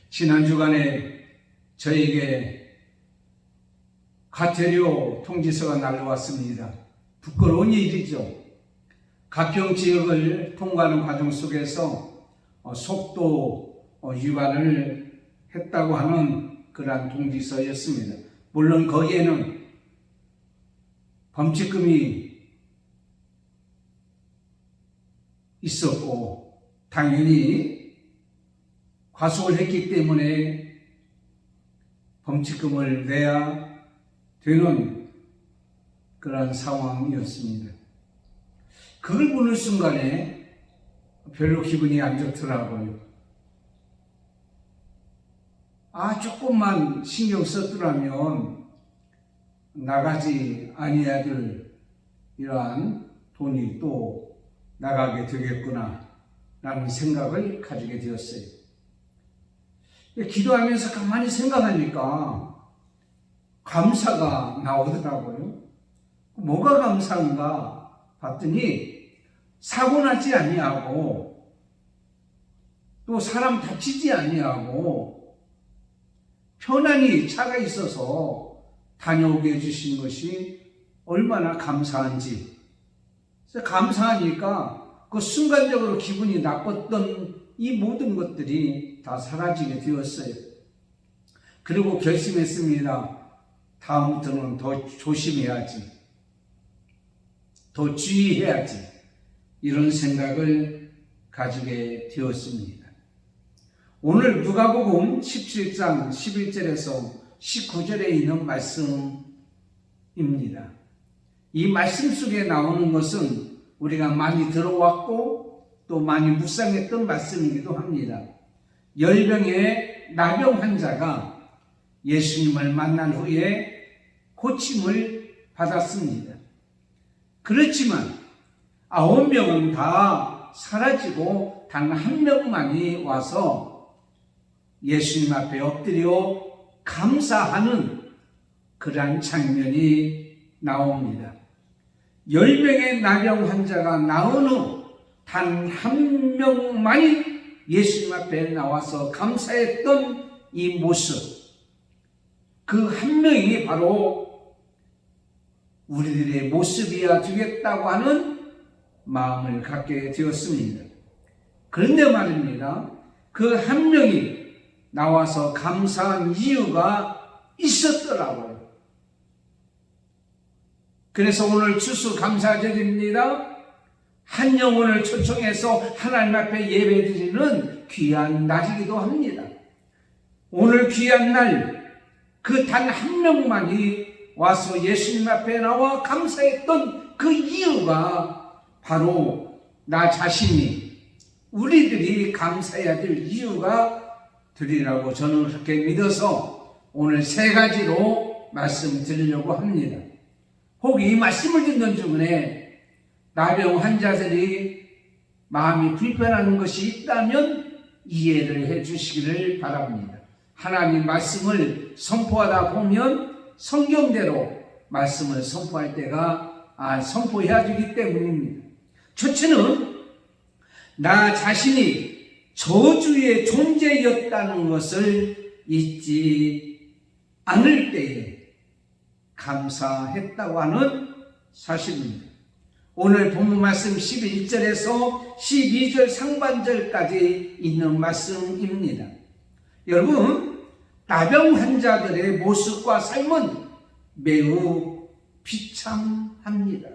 지난 주간에 저에게 과태료 통지서가 날라왔습니다. 부끄러운 일이죠. 가평 지역을 통과하는 과정 속에서 속도 위반을 했다고 하는 그러한 통지서였습니다. 물론 거기에는 범칙금이 있었고 당연히 과속을 했기 때문에 범칙금을 내야 되는 그러한 상황이었습니다. 그걸 보는 순간에 별로 기분이 안 좋더라고요. 조금만 신경 썼더라면 나가지 아니해야 될 이러한 돈이 또 나가게 되겠구나 라는 생각을 가지게 되었어요. 기도하면서 가만히 생각하니까 감사가 나오더라고요. 뭐가 감사한가 봤더니 사고 나지 아니하고 또 사람 다치지 아니하고 편안히 차가 있어서 다녀오게 해주신 것이 얼마나 감사한지. 그래서 감사하니까 그 순간적으로 기분이 나빴던 이 모든 것들이 다 사라지게 되었어요. 그리고 결심했습니다. 다음부터는 더 조심해야지. 더 주의해야지. 이런 생각을 가지게 되었습니다. 오늘 누가복음 17장 11절에서 19절에 있는 말씀입니다. 이 말씀 속에 나오는 것은 우리가 많이 들어왔고 또 많이 묵상했던 말씀이기도 합니다. 열병의 나병 환자가 예수님을 만난 후에 고침을 받았습니다. 그렇지만 9명은 다 사라지고 단 1명만이 와서 예수님 앞에 엎드려 감사하는 그러한 장면이 나옵니다. 10명의 나병 환자가 나온 후 단 1명만이 예수님 앞에 나와서 감사했던 이 모습, 그 1명이 바로 우리들의 모습이어야 되겠다고 하는 마음을 갖게 되었습니다. 그런데 말입니다. 그 1명이 나와서 감사한 이유가 있었더라고요. 그래서 오늘 추수감사절입니다. 한 영혼을 초청해서 하나님 앞에 예배드리는 귀한 날이기도 합니다. 오늘 귀한 날, 그 단 1명만이 와서 예수님 앞에 나와 감사했던 그 이유가 바로 나 자신이, 우리들이 감사해야 될 이유가 되리라고 저는 그렇게 믿어서 오늘 3가지로 말씀드리려고 합니다. 혹 이 말씀을 듣는 중에 나병 환자들이 마음이 불편한 것이 있다면 이해를 해 주시기를 바랍니다. 하나님 말씀을 선포하다 보면 성경대로 말씀을 선포할 때가 선포해야 되기 때문입니다. 첫째는 나 자신이 저주의 존재였다는 것을 잊지 않을 때에 감사했다고 하는 사실입니다. 오늘 본문 말씀 11절에서 12절 상반절까지 있는 말씀입니다. 여러분, 나병 환자들의 모습과 삶은 매우 비참합니다.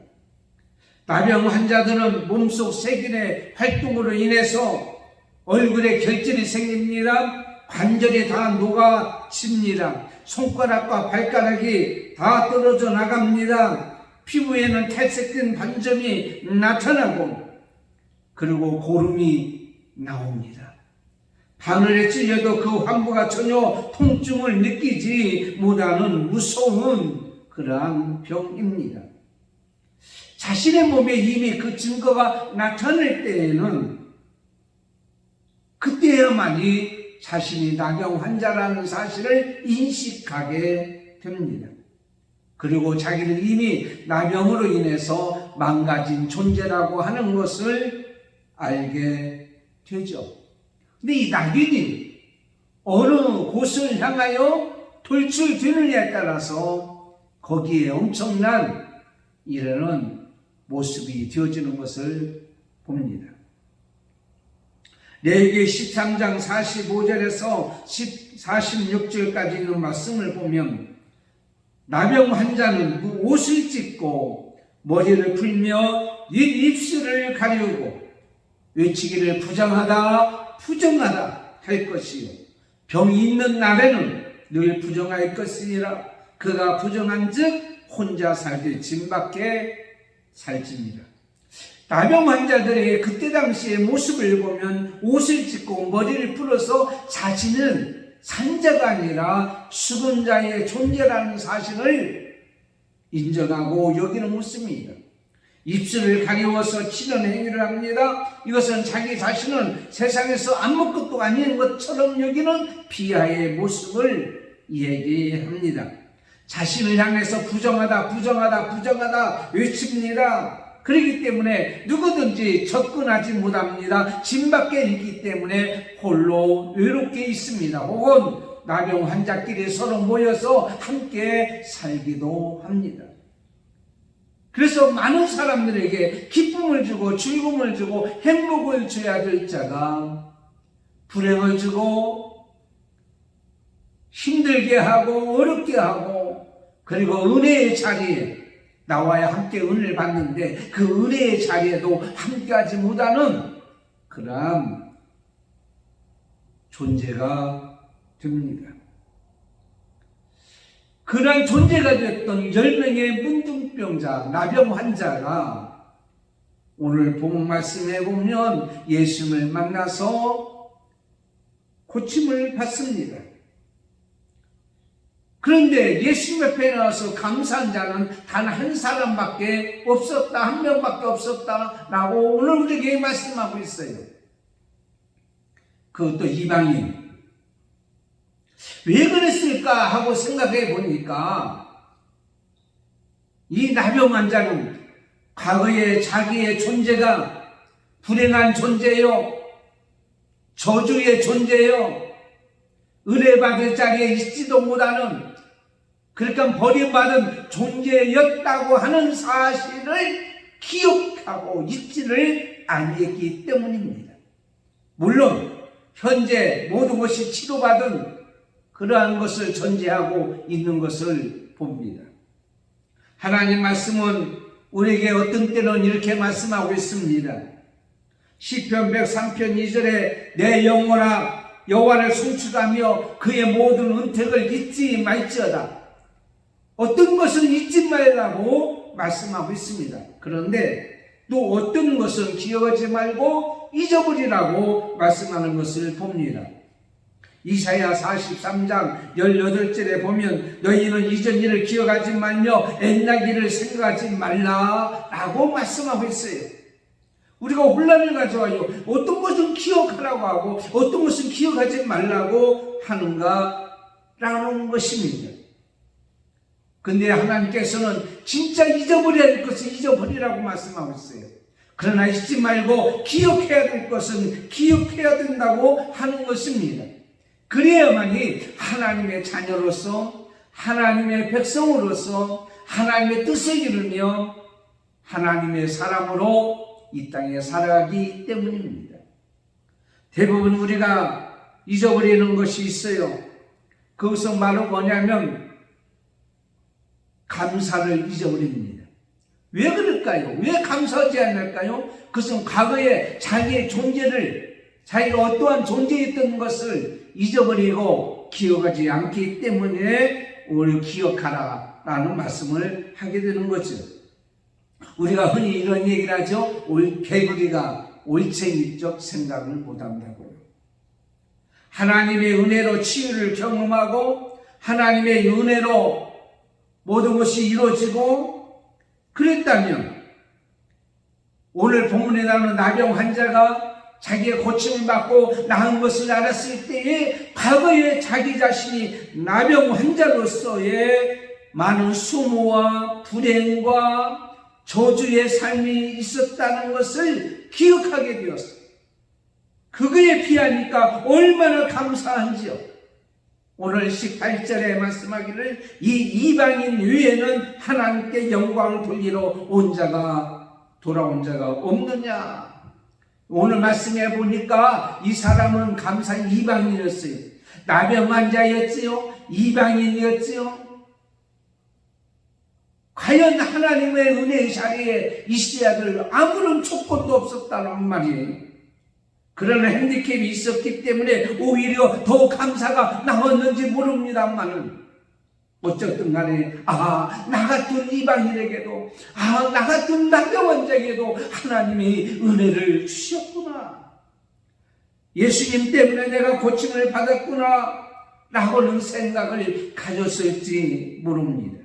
나병 환자들은 몸속 세균의 활동으로 인해서 얼굴에 결절이 생깁니다. 관절이 다 녹아집니다. 손가락과 발가락이 다 떨어져 나갑니다. 피부에는 탈색된 반점이 나타나고 그리고 고름이 나옵니다. 바늘에 찔려도 그 환부가 전혀 통증을 느끼지 못하는 무서운 그러한 병입니다. 자신의 몸에 이미 그 증거가 나타날 때에는 그때야만이 자신이 나병 환자라는 사실을 인식하게 됩니다. 그리고 자기는 이미 나병으로 인해서 망가진 존재라고 하는 것을 알게 되죠. 근데 이 낙인이 어느 곳을 향하여 돌출되느냐에 따라서 거기에 엄청난 이르는 모습이 되어지는 것을 봅니다. 레위기 13장 45절에서 46절까지 있는 말씀을 보면 나병 환자는 옷을 찢고 머리를 풀며 입술을 가리우고 외치기를 부정하다 부정하다 할 것이요 병이 있는 날에는 늘 부정할 것이니라. 그가 부정한즉 혼자 살되 짐밖에 살지니라. 나병 환자들의 그때 당시의 모습을 보면 옷을 찢고 머리를 풀어서 자신은 산자가 아니라 죽은 자의 존재라는 사실을 인정하고 여기는 모습입니다. 입술을 가리워서 치는 행위를 합니다. 이것은 자기 자신은 세상에서 아무것도 아닌 것처럼 여기는 비하의 모습을 얘기합니다. 자신을 향해서 부정하다 부정하다 부정하다 외칩니다. 그렇기 때문에 누구든지 접근하지 못합니다. 짐밖에 있기 때문에 홀로 외롭게 있습니다. 혹은 나병 환자끼리 서로 모여서 함께 살기도 합니다. 그래서 많은 사람들에게 기쁨을 주고 즐거움을 주고 행복을 줘야 될 자가 불행을 주고 힘들게 하고 어렵게 하고 그리고 은혜의 자리에 나와야 함께 은혜를 받는데 그 은혜의 자리에도 함께하지 못하는 그러한 존재가 됩니다. 그러한 존재가 됐던 10명의 문둥병자, 나병 환자가 오늘 본 말씀에 보면 예수님을 만나서 고침을 받습니다. 그런데 예수님 앞에 나와서 감사한 자는 단 한 사람밖에 없었다, 한 명밖에 없었다라고 오늘 우리에게 말씀하고 있어요. 그것도 이방인. 왜 그랬을까 하고 생각해 보니까 이 나병 환자는 과거에 자기의 존재가 불행한 존재요, 저주의 존재요, 은혜 받을 자리에 있지도 못하는 그러니까 버림받은 존재였다고 하는 사실을 기억하고 있지를 아니했기 때문입니다. 물론 현재 모든 것이 치료받은 그러한 것을 전제하고 있는 것을 봅니다. 하나님 말씀은 우리에게 어떤 때는 이렇게 말씀하고 있습니다. 시편 103편 2절에 내 영혼아 여호와를 송축하며 그의 모든 은택을 잊지 말지어다. 어떤 것을 잊지 말라고 말씀하고 있습니다. 그런데 또 어떤 것은 기억하지 말고 잊어버리라고 말씀하는 것을 봅니다. 이사야 43장 18절에 보면 너희는 이전 일을 기억하지 말며 옛날 일을 생각하지 말라라고 말씀하고 있어요. 우리가 혼란을 가져와요. 어떤 것은 기억하라고 하고 어떤 것은 기억하지 말라고 하는가라는 것입니다. 근데 하나님께서는 진짜 잊어버려야 될 것은 잊어버리라고 말씀하고 있어요. 그러나 잊지 말고 기억해야 될 것은 기억해야 된다고 하는 것입니다. 그래야만이 하나님의 자녀로서 하나님의 백성으로서 하나님의 뜻을 이루며 하나님의 사람으로 이 땅에 살아가기 때문입니다. 대부분 우리가 잊어버리는 것이 있어요. 그것은 바로 뭐냐면 감사를 잊어버립니다. 왜 그럴까요? 왜 감사하지 않을까요? 그것은 과거에 자기의 존재를 자기가 어떠한 존재였던 것을 잊어버리고 기억하지 않기 때문에 오늘 기억하라 라는 말씀을 하게 되는 거죠. 우리가 흔히 이런 얘기를 하죠. 개구리가 올챙이적 생각을 못한다고요. 하나님의 은혜로 치유를 경험하고 하나님의 은혜로 모든 것이 이루어지고 그랬다면 오늘 본문에 나오는 나병 환자가 자기의 고침을 받고 나은 것을 알았을 때에 과거에 자기 자신이 나병 환자로서의 많은 수모와 불행과 저주의 삶이 있었다는 것을 기억하게 되었어요. 그거에 비하니까 얼마나 감사한지요. 오늘 18절에 말씀하기를 이 이방인 외에는 하나님께 영광을 돌리러 돌아온 자가 없느냐. 오늘 말씀해 보니까 이 사람은 감사히 이방인이었어요. 나병 환자였지요. 이방인이었지요. 과연 하나님의 은혜의 자리에 있어야 될 아무런 조건도 없었다는 말이에요. 그런 핸디캡이 있었기 때문에 오히려 더 감사가 나왔는지 모릅니다만은 어쨌든 간에 나 같은 이방인에게도 나 같은 나병 환자에게도 하나님이 은혜를 주셨구나. 예수님 때문에 내가 고침을 받았구나 라고는 생각을 가졌을지 모릅니다.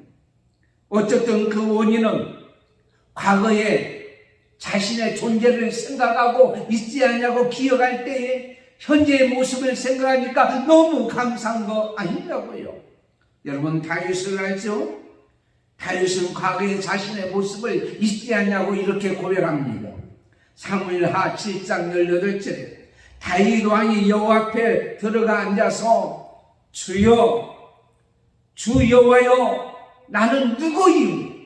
어쨌든 그 원인은 과거에 자신의 존재를 생각하고 있지 않냐고 기억할 때에 현재의 모습을 생각하니까 너무 감사한 거 아니냐고요. 여러분 다윗을 알죠? 다윗은 과거의 자신의 모습을 잊지 않냐고 이렇게 고백합니다. 사무엘하 7장 18절에 다윗 왕이 여호와 앞에 들어가 앉아서 주여 주 여호와여 나는 누구이오?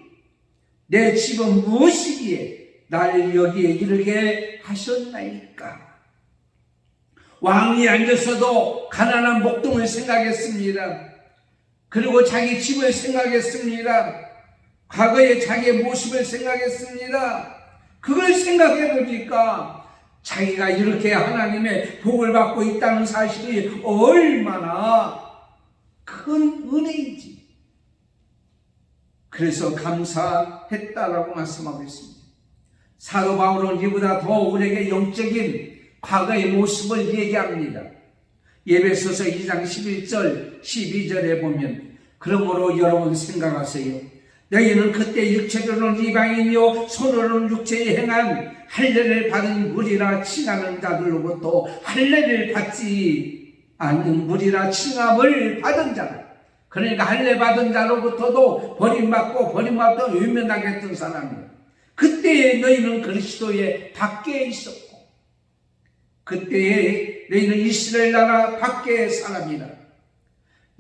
내 집은 무엇이기에 나를 여기에 이르게 하셨나이까? 왕이 앉아서도 가난한 목동을 생각했습니다. 그리고 자기 집을 생각했습니다. 과거의 자기의 모습을 생각했습니다. 그걸 생각해 보니까 자기가 이렇게 하나님의 복을 받고 있다는 사실이 얼마나 큰 은혜인지 그래서 감사했다라고 말씀하고 있습니다. 사도 바울은 이보다 더 우리에게 영적인 과거의 모습을 얘기합니다. 에베소서 2장 11절 12절에 보면 그러므로 여러분 생각하세요. 너희는 그때 육체로는 이방인이요 손으로는 육체에 행한 할례를 받은 무리라 칭하는 자들로부터 할례를 받지 않는 무리라 칭함을 받은 자라. 그러니까 할례 받은 자로부터도 버림받고 외면당했던 사람이에요. 그때에 너희는 그리스도의 밖에 있었고 그때에 너희는 이스라엘 나라 밖의 사람이라.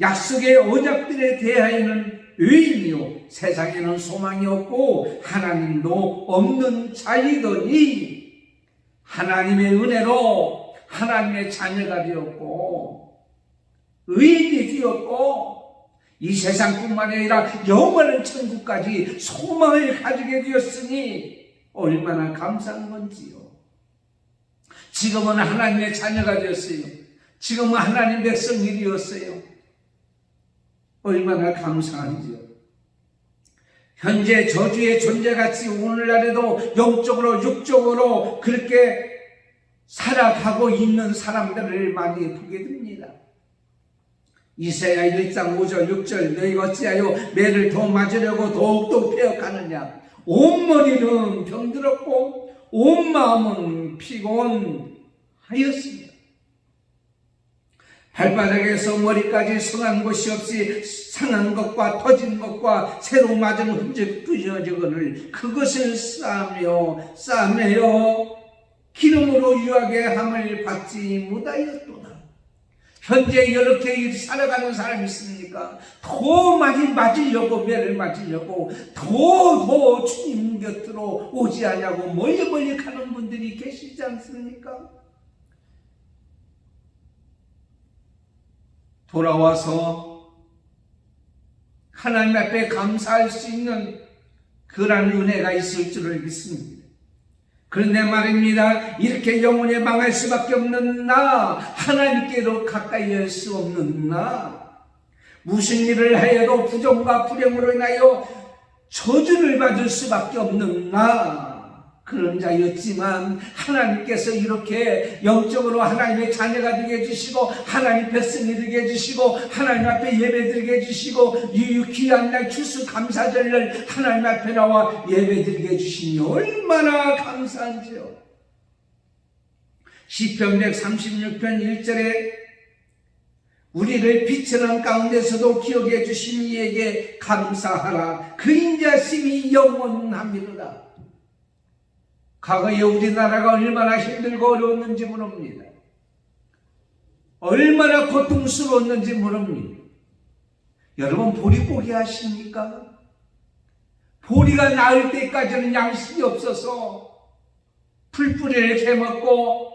약속의 언약들에 대하여는 의인이요 세상에는 소망이 없고 하나님도 없는 자이더니 하나님의 은혜로 하나님의 자녀가 되었고 의인이 되었고 이 세상뿐만 아니라 영원한 천국까지 소망을 가지게 되었으니 얼마나 감사한 건지요. 지금은 하나님의 자녀가 되었어요. 지금은 하나님 백성이 되었어요. 얼마나 감사한지요. 현재 저주의 존재같이 오늘날에도 영적으로 육적으로 그렇게 살아가고 있는 사람들을 많이 보게 됩니다. 이사야 1장 5절 6절 너희가 어찌하여 매를 더 맞으려고 더욱더 pe어가느냐. 온 머리는 병들었고 온 마음은 피곤하였습니다. 발바닥에서 머리까지 성한 곳이 없이 상한 것과 터진 것과 새로 맞은 흔적 끊어지거늘 그것을 싸매어 기름으로 유하게 함을 받지 못하였도다. 현재 이렇게 살아가는 사람이 있습니까? 더 많이 맞으려고 매를 맞으려고 더 주님 곁으로 오지 않냐고 멀리 가는 분들이 계시지 않습니까? 돌아와서 하나님 앞에 감사할 수 있는 그러한 은혜가 있을 줄을 믿습니다. 그런데 말입니다. 이렇게 영원히 망할 수밖에 없는 나, 하나님께로 가까이 할 수 없는 나, 무슨 일을 하여도 부정과 불행으로 인하여 저주를 받을 수밖에 없는 나, 그런 자였지만 하나님께서 이렇게 영적으로 하나님의 자녀가 되게 해주시고 하나님 백성이 되게 해주시고 하나님 앞에 예배드리게 해주시고 이 귀한 날 추수감사절을 하나님 앞에 나와 예배드리게 해주시니 얼마나 감사한지요. 시편 136편 1절에 우리를 빛으로 가운데서도 기억해 주신 이에게 감사하라. 그 인자심이 영원합니다. 과거에 우리나라가 얼마나 힘들고 어려웠는지 모릅니다. 얼마나 고통스러웠는지 모릅니다. 여러분, 보릿고기 아십니까? 보리가 나을 때까지는 양식이 없어서 풀뿌리를 캐먹고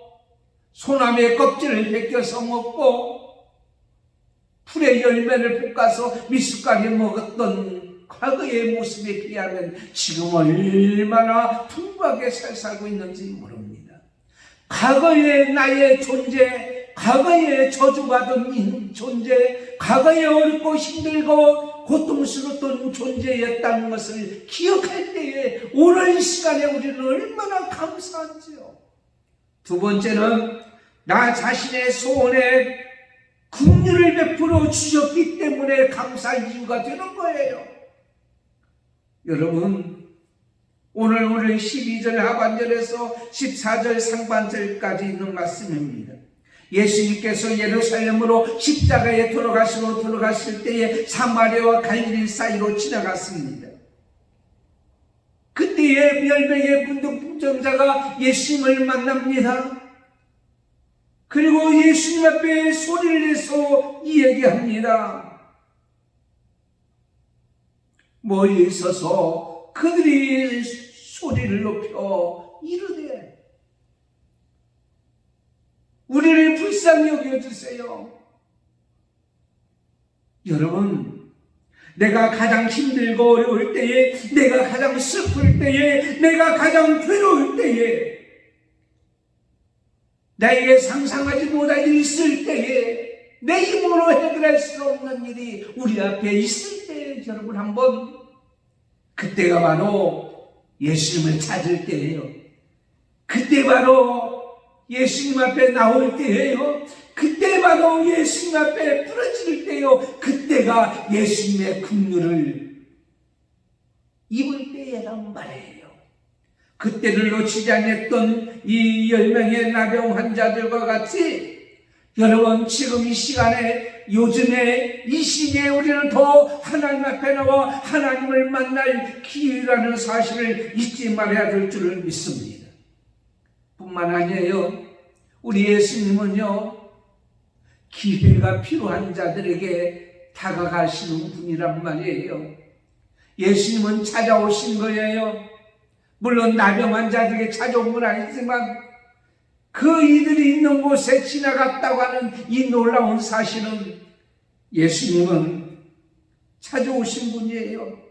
소나무의 껍질을 벗겨서 먹고 풀의 열매를 볶아서 미숫가루 먹었던 과거의 모습에 비하면 지금 얼마나 풍부하게 살고 있는지 모릅니다. 과거의 나의 존재, 과거에 저주받은 존재, 과거에 어렵고 힘들고 고통스러웠던 존재였다는 것을 기억할 때에 오늘 이 시간에 우리는 얼마나 감사한지요. 두 번째는 나 자신의 소원에 긍휼을 베풀어 주셨기 때문에 감사할 이유가 되는 거예요. 여러분, 오늘 12절 하반절에서 14절 상반절까지 있는 말씀입니다. 예수님께서 예루살렘으로 십자가에 돌아가실 때에 사마리아와 갈릴리 사이로 지나갔습니다. 그때에 10명의 문둥병자가 예수님을 만납니다. 그리고 예수님 앞에 소리를 내서 이야기합니다. 멀리 서서 그들이 소리를 높여 이르되 우리를 불쌍히 여겨주세요. 여러분, 내가 가장 힘들고 어려울 때에, 내가 가장 슬플 때에, 내가 가장 괴로울 때에, 나에게 상상하지 못할 일이 있을 때에, 내 힘으로 해결할 수 없는 일이 우리 앞에 있을 때에, 여러분 한번 그때가 바로 예수님을 찾을 때예요. 그때 바로 예수님 앞에 나올 때예요. 그때 바로 예수님 앞에 부러질 때요. 그때가 예수님의 긍휼을 입을 때라는 말이에요. 그때를 놓치지 않았던 이 10명의 나병 환자들과 같이 여러분, 지금 이 시간에, 요즘에 이 시기에 우리는 더 하나님 앞에 나와 하나님을 만날 기회라는 사실을 잊지 말아야 될 줄을 믿습니다. 뿐만 아니에요, 우리 예수님은요, 기회가 필요한 자들에게 다가가시는 분이란 말이에요. 예수님은 찾아오신 거예요. 물론 나병 환자들에게 찾아온 건 아니지만 그 이들이 있는 곳에 지나갔다고 하는 이 놀라운 사실은 예수님은 찾아오신 분이에요.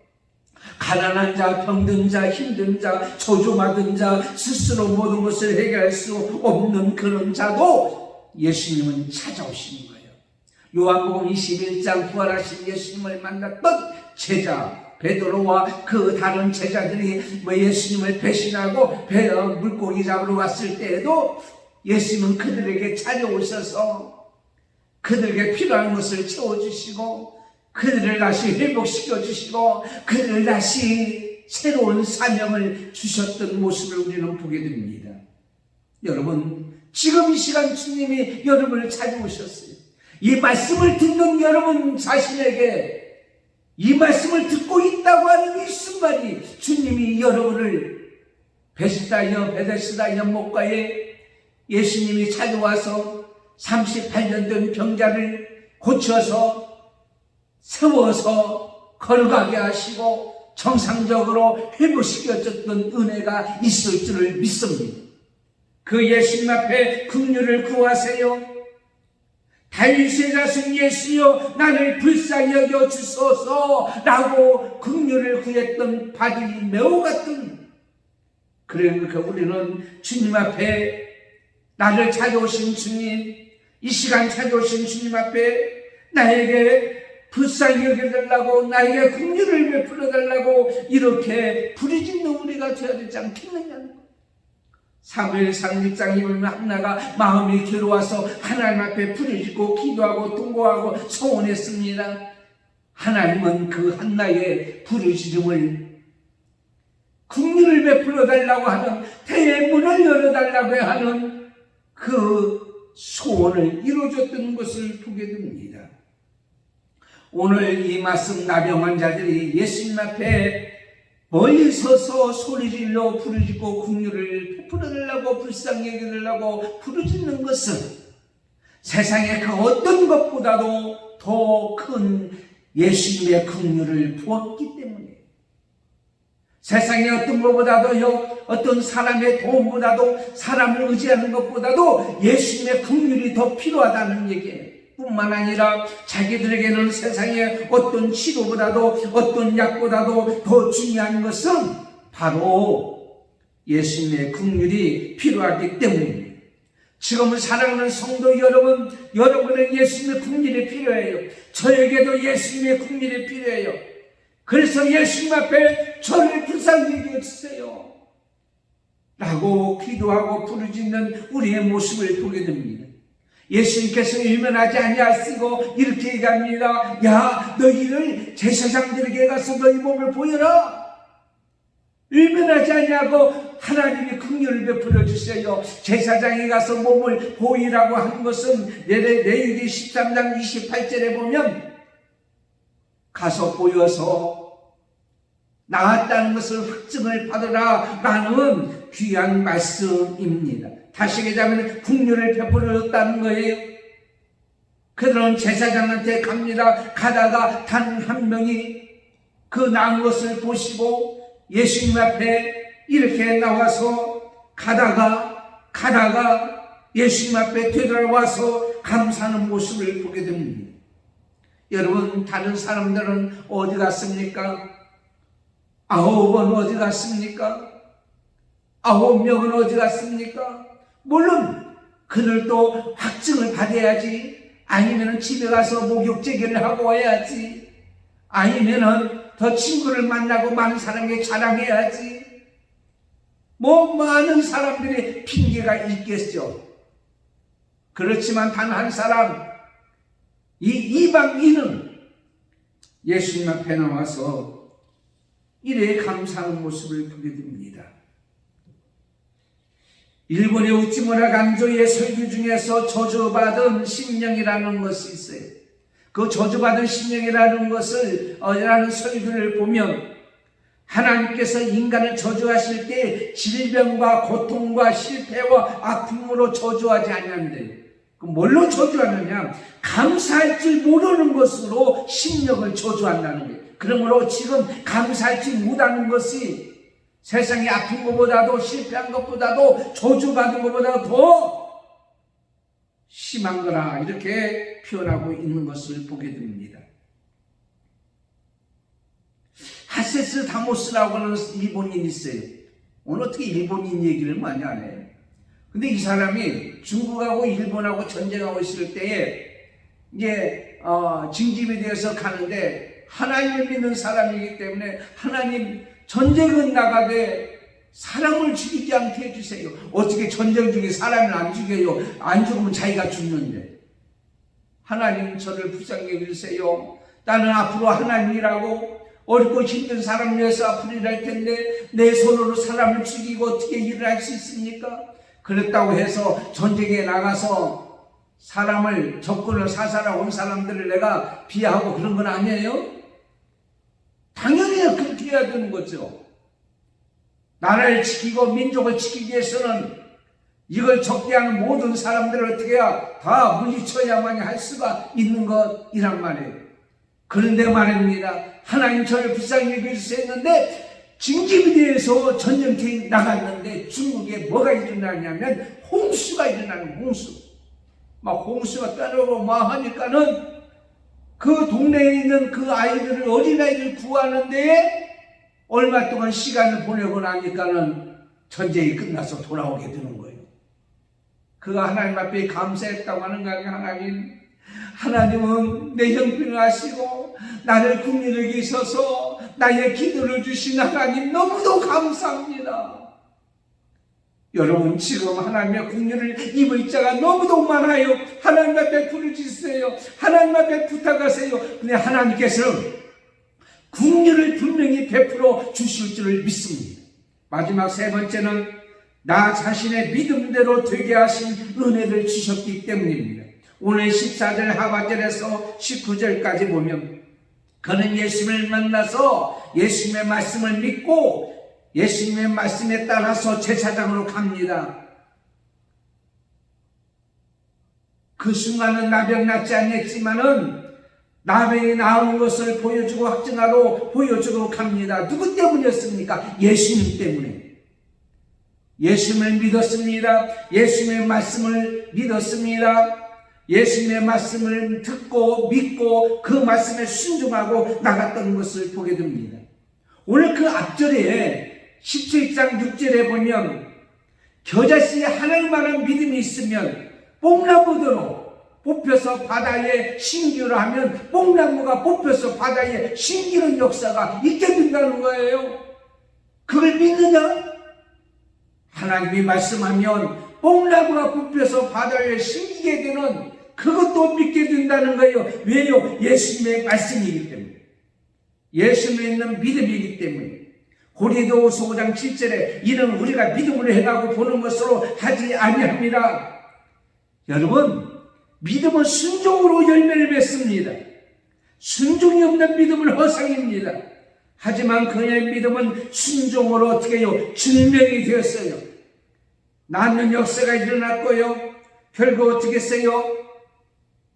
가난한 자, 병든 자, 힘든 자, 저주받은 자, 스스로 모든 것을 해결할 수 없는 그런 자도 예수님은 찾아오시는 거예요. 요한복음 21장 부활하신 예수님을 만났던 제자 베드로와 그 다른 제자들이 예수님을 배신하고 물고기 잡으러 왔을 때에도 예수님은 그들에게 찾아오셔서 그들에게 필요한 것을 채워주시고 그들을 다시 회복시켜 주시고 그들을 다시 새로운 사명을 주셨던 모습을 우리는 보게 됩니다. 여러분, 지금 이 시간 주님이 여러분을 찾아오셨어요. 이 말씀을 듣는 여러분 자신에게 이 말씀을 듣고 있다고 하는 이 순간이 주님이 여러분을 베데스다 연못가에 예수님이 찾아와서 38년 된 병자를 고쳐서 세워서 걸어가게 하시고 정상적으로 회복시켜줬던 은혜가 있을 줄을 믿습니다. 그 예수님 앞에 긍휼을 구하세요. 다윗의 자손 예수여 나를 불쌍히 여겨 주소서 라고 긍휼을 구했던 바디메오 같은, 그러니까 우리는 주님 앞에 나를 찾아오신 주님, 이 시간 찾아오신 주님 앞에 나에게 불쌍히 여겨달라고, 나에게 긍휼을 베풀어달라고 이렇게 부르짖는 우리가 되어야 되지 않겠느냐는 거예요. 사무엘상 1장 보면 한나가 마음이 괴로워서 하나님 앞에 부르짖고 기도하고 통곡하고 소원했습니다. 하나님은 그 한나의 부르짖음을 긍휼을 베풀어달라고 하는, 태의 문을 열어달라고 하는 그 소원을 이루어줬던 것을 보게 됩니다. 오늘 이 말씀 나병 환자들이 예수님 앞에 멀리 서서 소리질러 부르짖고 긍휼을 베풀어달라고 불쌍히 여겨달라고 부르짖는 것은 세상의 그 어떤 것보다도 더 큰 예수님의 긍휼을 부었기 때문에, 세상의 어떤 것보다도요, 어떤 사람의 도움보다도, 사람을 의지하는 것보다도 예수님의 긍휼이 더 필요하다는 얘기예요. 뿐만 아니라 자기들에게는 세상의 어떤 치료보다도, 어떤 약보다도 더 중요한 것은 바로 예수님의 긍휼이 필요하기 때문입니다. 지금은 사랑하는 성도 여러분, 여러분의 예수님의 긍휼이 필요해요. 저에게도 예수님의 긍휼이 필요해요. 그래서 예수님 앞에 저를 불쌍히 여겨주세요 라고 기도하고 부르짖는 우리의 모습을 보게 됩니다. 예수님께서 일면하지 아니하시고 이렇게 얘기합니다. 야, 너희를 제사장들에게 가서 너희 몸을 보여라. 일면하지 아니하고 하나님이 긍휼을 베풀어 주세요. 제사장에 가서 몸을 보이라고 한 것은 레위기 13장 28절에 보면 가서 보여서 나았다는 것을 확증을 받으라 라는 귀한 말씀입니다. 다시 얘기하면 긍휼을 베풀어 줬다는 거예요. 그들은 제사장한테 갑니다. 가다가 단 한 명이 그 나은 것을 보시고 예수님 앞에 이렇게 나와서 가다가 예수님 앞에 되돌아와서 감사하는 모습을 보게 됩니다. 여러분, 다른 사람들은 어디 갔습니까? 9은 어디 갔습니까? 9명은 어디 갔습니까? 물론 그들도 확증을 받아야지, 아니면 집에 가서 목욕제기를 하고 와야지, 아니면 더 친구를 만나고 많은 사람에게 자랑해야지, 많은 사람들이 핑계가 있겠죠. 그렇지만 단 한 사람, 이 이방인은 예수님 앞에 나와서 이래 감사하는 모습을 보게 됩니다. 일본의 우찌무라 간조의 설교 중에서 저주받은 심령이라는 것이 있어요. 그 저주받은 심령이라는 것을 라는 설교를 보면 하나님께서 인간을 저주하실 때 질병과 고통과 실패와 아픔으로 저주하지 않는데, 뭘로 저주하느냐? 감사할 줄 모르는 것으로 심령을 저주한다는 거예요. 그러므로 지금 감사할 줄 못하는 것이 세상에 아픈 것보다도, 실패한 것보다도, 저주받은 것보다도 더 심한 거라, 이렇게 표현하고 있는 것을 보게 됩니다. 하세스 다모스라고 하는 일본인이 있어요. 오늘 어떻게 일본인 얘기를 많이 안 해요? 근데 이 사람이 중국하고 일본하고 전쟁하고 있을 때에 이제 징집에 대해서 가는데, 하나님을 믿는 사람이기 때문에 하나님, 전쟁은 나가되 사람을 죽이지 않게 해주세요. 어떻게 전쟁 중에 사람을 안 죽여요? 안 죽으면 자기가 죽는데. 하나님, 저를 불쌍히 여기주세요. 나는 앞으로 하나님이라고 어렵고 힘든 사람을 위해서 앞으로 일할 텐데 내 손으로 사람을 죽이고 어떻게 일을 할 수 있습니까? 그랬다고 해서 전쟁에 나가서 사람을, 적군을 사살하고 온 사람들을 내가 비하하고 그런 건 아니에요? 당연히 그렇게 해야 되는 거죠. 나라를 지키고 민족을 지키기 위해서는 이걸 적대하는 모든 사람들을 어떻게 해야 다 물리쳐야만 할 수가 있는 것이란 말이에요. 그런데 말입니다. 하나님, 저를 불쌍히 여겨주세요 했는데 징집에 대해서 전쟁터에 나갔는데 중국에 뭐가 일어나냐면 홍수가 일어나는, 홍수. 막 홍수가 따르고 막 하니까는 그 동네에 있는 그 아이들을, 어린아이를 구하는데 얼마 동안 시간을 보내고 나니까는 전쟁이 끝나서 돌아오게 되는 거예요. 그가 하나님 앞에 감사했다고 하는 거예요. 하나님은 내 형편을 아시고 나를 긍휼히 여기셔서 나의 기도를 주신 하나님, 너무도 감사합니다. 여러분, 지금 하나님의 긍휼을 입을 자가 너무도 많아요. 하나님 앞에 부르짖으세요. 하나님 앞에 부탁하세요. 근데 하나님께서는 긍휼을 분명히 베풀어 주실 줄을 믿습니다. 마지막 세 번째는 나 자신의 믿음대로 되게 하신 은혜를 주셨기 때문입니다. 오늘 14절 하반절에서 19절까지 보면 그는 예수님을 만나서 예수님의 말씀을 믿고 예수님의 말씀에 따라서 제사장으로 갑니다. 그 순간은 나병 낫지 않았지만은 나병이 나은 것을 보여주고 확증하러 보여주러 갑니다. 누구 때문이었습니까? 예수님 때문에. 예수님을 믿었습니다. 예수님의 말씀을 믿었습니다. 예수님의 말씀을 듣고 믿고 그 말씀에 순종하고 나갔던 것을 보게 됩니다. 오늘 그 앞절에 17장 6절에 보면 겨자씨에 하늘만한 믿음이 있으면 뽕나무대로 뽑혀서 바다에 심기로 하면 뽕나무가 뽑혀서 바다에 심기는 역사가 있게 된다는 거예요. 그걸 믿느냐? 하나님이 말씀하면 뽕나무가 뽑혀서 바다에 심기게 되는 그것도 믿게 된다는 거예요. 왜요? 예수님의 말씀이기 때문에. 예수님에 있는 믿음이기 때문에. 고린도후서 5장 7절에 이는 우리가 믿음으로 행하고 보는 것으로 하지 아니합니다. 여러분, 믿음은 순종으로 열매를 맺습니다. 순종이 없는 믿음은 허상입니다. 하지만 그의 믿음은 순종으로 어떻게 해요? 증명이 되었어요. 낳는 역사가 일어났고요. 결국 어떻게 했어요?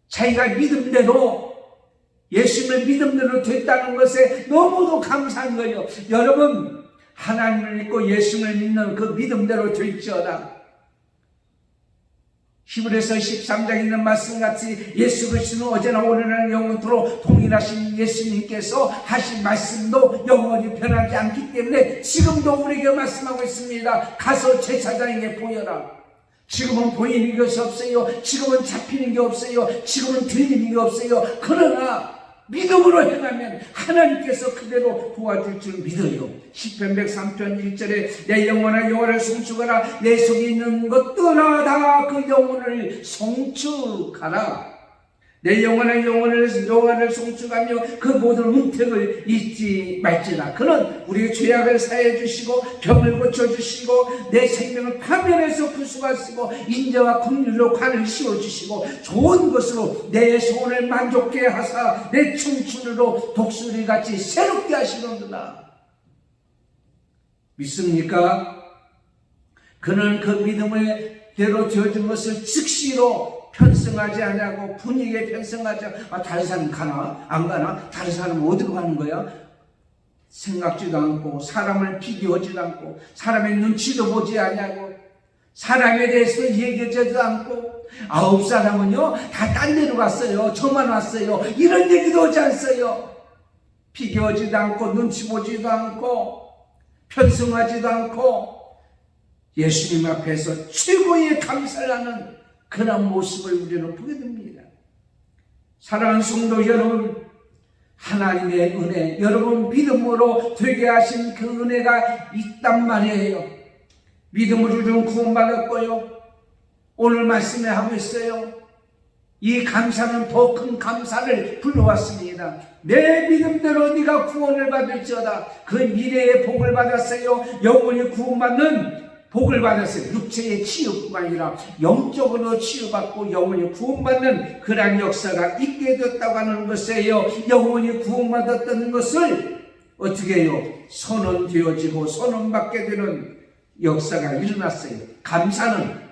자기가 믿음대로 예수님의 믿음대로 됐다는 것에 너무도 감사한 거예요. 여러분, 하나님을 믿고 예수님을 믿는 그 믿음대로 될지어다. 히브리서 13장에 있는 말씀같이 예수 그리스도는 어제나 오늘날 영원토록 동일하신 예수님께서 하신 말씀도 영원히 변하지 않기 때문에 지금도 우리에게 말씀하고 있습니다. 가서 제사장에게 보여라. 지금은 보이는 것이 없어요. 지금은 잡히는 게 없어요. 지금은 들리는 게 없어요. 그러나 믿음으로 행하면 하나님께서 그대로 도와줄 줄 믿어요. 시편 103편 1절에 내 영혼아 여호와를 송축하라. 내 속에 있는 것들아 다 그 영혼을 송축하라. 내 영혼아 여호와를 송축하며 그 모든 은택을 잊지 말지라. 그는 우리의 죄악을 사해 주시고 병을 고쳐 주시고 내 생명을 파멸해서 구속하시고 인자와 긍휼로 관을 씌워 주시고 좋은 것으로 내 소원을 만족케 하사 내 청춘으로 독수리같이 새롭게 하시는구나. 믿습니까? 그는 그 믿음의 대로 되어진 것을 즉시로 편승하지 않냐고 분위기에 편승하지 않고 다른 사람 가나? 안 가나? 다른 사람은 어디로 가는 거야? 생각지도 않고 사람을 비교하지도 않고 사람의 눈치도 보지 않냐고 사람에 대해서 얘기하지도 않고 9사람은요 다 딴 데로 갔어요. 저만 왔어요. 이런 얘기도 하지 않어요. 비교하지도 않고 눈치 보지도 않고 편승하지도 않고 예수님 앞에서 최고의 감사를 하는 그런 모습을 우리는 보게 됩니다. 사랑하는 성도 여러분, 하나님의 은혜, 여러분 믿음으로 되게 하신 그 은혜가 있단 말이에요. 믿음으로 우리는 구원받았고요. 오늘 말씀에 하고 있어요. 이 감사는 더 큰 감사를 불러왔습니다. 내 믿음대로 네가 구원을 받을지어다. 그 미래의 복을 받았어요. 영원히 구원받는 복을 받았어요. 육체의 치유뿐만 아니라 영적으로 치유받고 영원히 구원받는 그런 역사가 있게 됐다고 하는 것이에요. 영원히 구원받았다는 것을 어떻게 해요? 선언되어지고 선언받게 되는 역사가 일어났어요. 감사는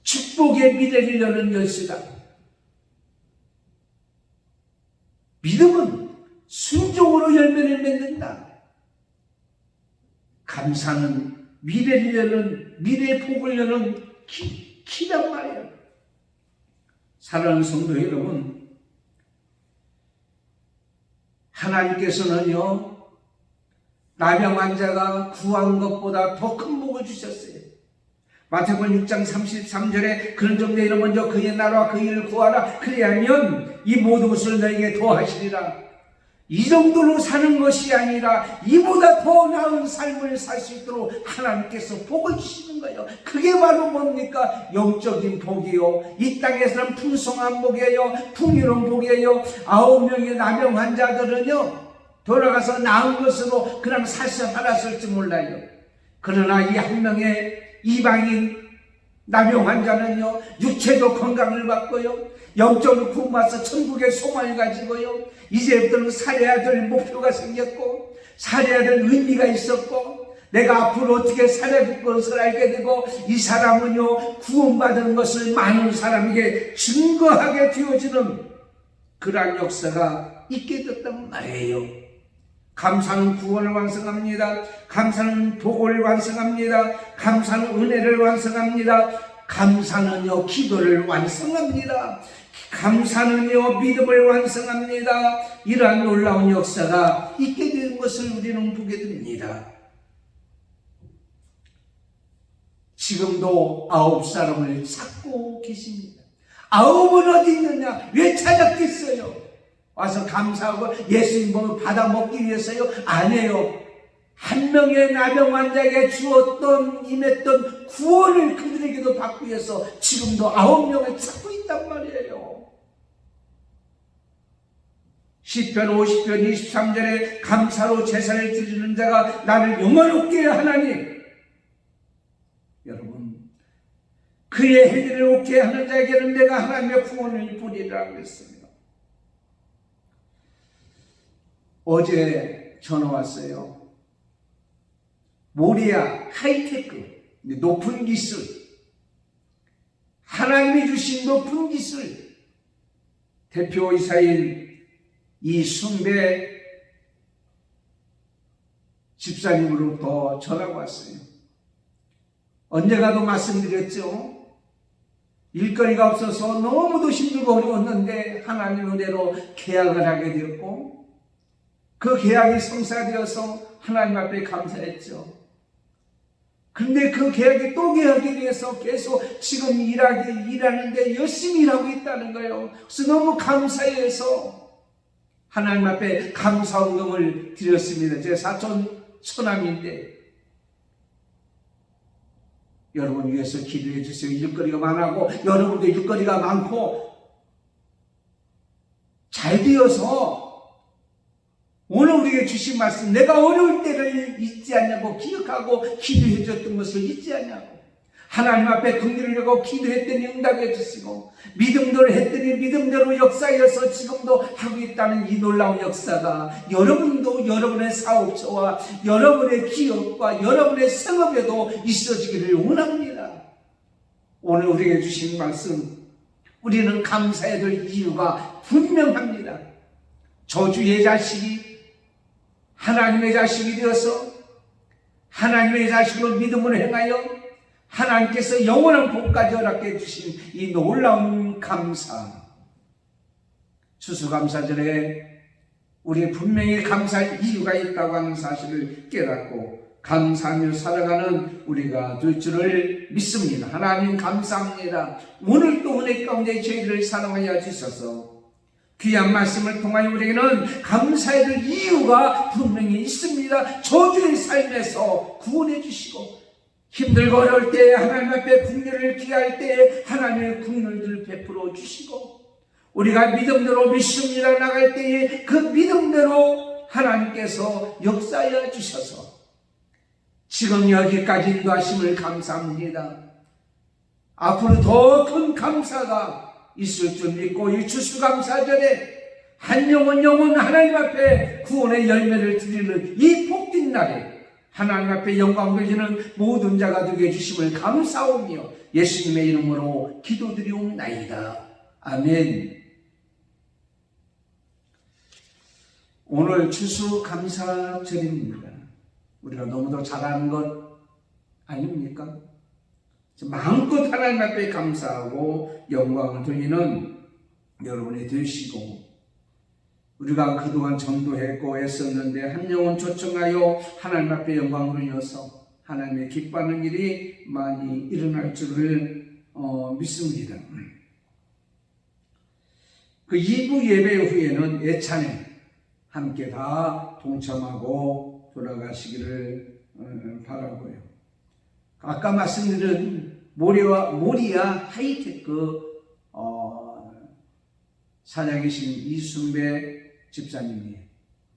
축복의 미래를 여는 열쇠다. 믿음은 순종으로 열매를 맺는다. 감사는 미래를 여는, 미래의 복을 여는 키란 말이에요. 사랑하는 성도 여러분, 하나님께서는요, 나병 환자가 구한 것보다 더 큰 복을 주셨어요. 마태복음 6장 33절에 그런 정도에 이르 먼저 그의 나라와 그 일을 구하라. 그리하면 이 모든 것을 너에게 더하시리라. 이 정도로 사는 것이 아니라 이보다 더 나은 삶을 살 수 있도록 하나님께서 복을 주시는 거예요. 그게 바로 뭡니까? 영적인 복이요. 이 땅에서는 풍성한 복이에요. 풍요로운 복이에요. 9명의 나병 환자들은요, 돌아가서 나은 것으로 그냥 살았을지 몰라요. 그러나 이 한 명의 이방인 나병 환자는요, 육체도 건강을 받고요, 영적으로 구원받아서 천국의 소망을 가지고요, 이제부터는 살아야 될 목표가 생겼고 살아야 될 의미가 있었고 내가 앞으로 어떻게 살아갈 것을 알게 되고 이 사람은요 구원받은 것을 많은 사람에게 증거하게 되어지는 그러한 역사가 있게 됐단 말이에요. 감사는 구원을 완성합니다. 감사는 복을 완성합니다. 감사는 은혜를 완성합니다. 감사는요 기도를 완성합니다. 감사는요 믿음을 완성합니다. 이러한 놀라운 역사가 있게 된 것을 우리는 보게 됩니다. 지금도 9사람을 찾고 계십니다. 9은 어디 있느냐? 왜 찾았겠어요? 와서 감사하고 예수님 몸을 받아 먹기 위해서요? 아니에요. 한 명의 나병 환자에게 주었던 임했던 구원을 그들에게도 받기 위해서 지금도 9명을 찾고 있단 말이에요. 시편 50편 23절에 감사로 제사를 드리는 자가 나를 영원롭게 해 하나님. 여러분, 그의 행위를 옳게 하는 자에게는 내가 하나님의 구원을 보리라 그랬습니다. 어제 전화 왔어요. 모리아 하이테크, 높은 기술, 하나님이 주신 높은 기술, 대표이사인 이순배 집사님으로부터 전화가 왔어요. 언제가도 말씀드렸죠. 일거리가 없어서 너무도 힘들고 어려웠는데 하나님의 은혜로 계약을 하게 되었고 그 계약이 성사되어서 하나님 앞에 감사했죠. 그런데 그 계약이 또 계약이 위해서 계속 지금 일하는데 열심히 일하고 있다는 거예요. 그래서 너무 감사해서 하나님 앞에 감사원금을 드렸습니다. 제 사촌 처남인데 여러분 위해서 기도해 주세요. 일거리가 많고 여러분도 일거리가 많고 잘 되어서 오늘 우리에게 주신 말씀, 내가 어려울 때를 잊지 않냐고 기억하고 기도해 줬던 것을 잊지 않냐고, 하나님 앞에 긍휼을 여고 기도했더니 응답해 주시고 믿음대로 했더니 믿음대로 역사여서 지금도 하고 있다는 이 놀라운 역사가 여러분도 여러분의 사업처와 여러분의 기업과 여러분의 생업에도 있어지기를 원합니다. 오늘 우리에게 주신 말씀, 우리는 감사해야 될 이유가 분명합니다. 저주의 자식이 하나님의 자식이 되어서 하나님의 자식으로 믿음을 행하여 하나님께서 영원한 복까지 허락해 주신 이 놀라운 감사, 추수감사절에 우리 분명히 감사할 이유가 있다고 하는 사실을 깨닫고 감사하며 살아가는 우리가 될 줄을 믿습니다. 하나님 감사합니다. 오늘 또 은혜 가운데 저희를 사랑하여 주셔서 귀한 말씀을 통하여 우리에게는 감사해야 될 이유가 분명히 있습니다. 저주의 삶에서 구원해 주시고 힘들고 어려울 때 하나님 앞에 긍휼을 기할 때 하나님의 긍휼을 베풀어 주시고 우리가 믿음대로 믿습니다 나갈 때에 그 믿음대로 하나님께서 역사하여 주셔서 지금 여기까지 인도하심을 감사합니다. 앞으로 더 큰 감사가 있을 줄 믿고 이 추수감사절에 한 영혼 하나님 앞에 구원의 열매를 드리는 이 복된 날에 하나님 앞에 영광 돌리는 모든 자가 되게 해주심을 감사하며 예수님의 이름으로 기도드리옵나이다. 아멘. 오늘 추수감사절입니다. 우리가 너무도 잘하는 것 아닙니까? 마음껏 하나님 앞에 감사하고 영광을 돌리는 여러분이 되시고, 우리가 그동안 전도했고 애썼는데 한 영혼 초청하여 하나님 앞에 영광을 돌려서 하나님의 기뻐하는 일이 많이 일어날 줄을 믿습니다. 그 2부 예배 후에는 예찬에 함께 다 동참하고 돌아가시기를 바라고요. 아까 말씀드린 모리아 하이테크 사장이신 이순배 집사님이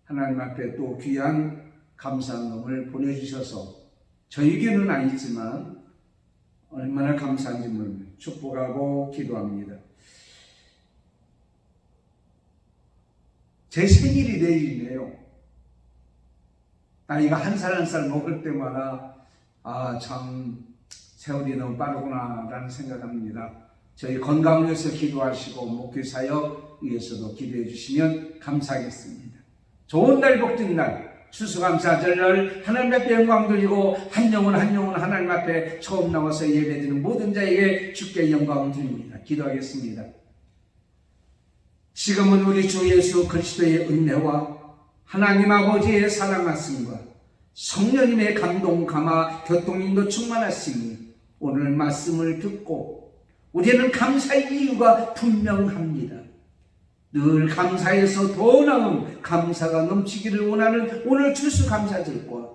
하나님 앞에 또 귀한 감사함을 보내주셔서 저에게는 아니지만 얼마나 감사한지 모릅니다. 축복하고 기도합니다. 제 생일이 내일이네요. 나이가 한 살 한 살 먹을 때마다 참 세월이 너무 빠르구나라는 생각합니다. 저희 건강을 위해서 기도하시고 목회 사역 위해서도 기도해 주시면 감사하겠습니다. 좋은 날 복된 날 추수감사절날 하나님 앞에 영광 돌리고 한 영혼 한 영혼 하나님 앞에 처음 나와서 예배드리는 모든 자에게 주께 영광을 드립니다. 기도하겠습니다. 지금은 우리 주 예수 그리스도의 은혜와 하나님 아버지의 사랑 말씀과 성령님의 감동 감화 교통인도 충만하시니 오늘 말씀을 듣고 우리는 감사의 이유가 분명합니다. 늘 감사해서 더 나은 감사가 넘치기를 원하는 오늘 추수감사절과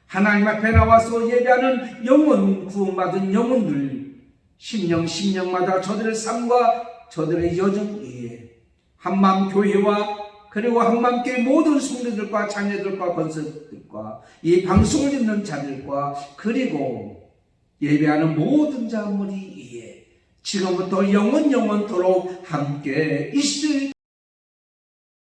하나님 앞에 나와서 예배하는 영혼 구원받은 영혼들 심령마다 저들의 삶과 저들의 여정 위에 한마음교회와 그리고 한마음교회 모든 성도들과 자녀들과 권속들과 이 방송을 듣는 자들과 그리고 예배하는 모든 자물이 위에 지금부터 영원토록 함께 있을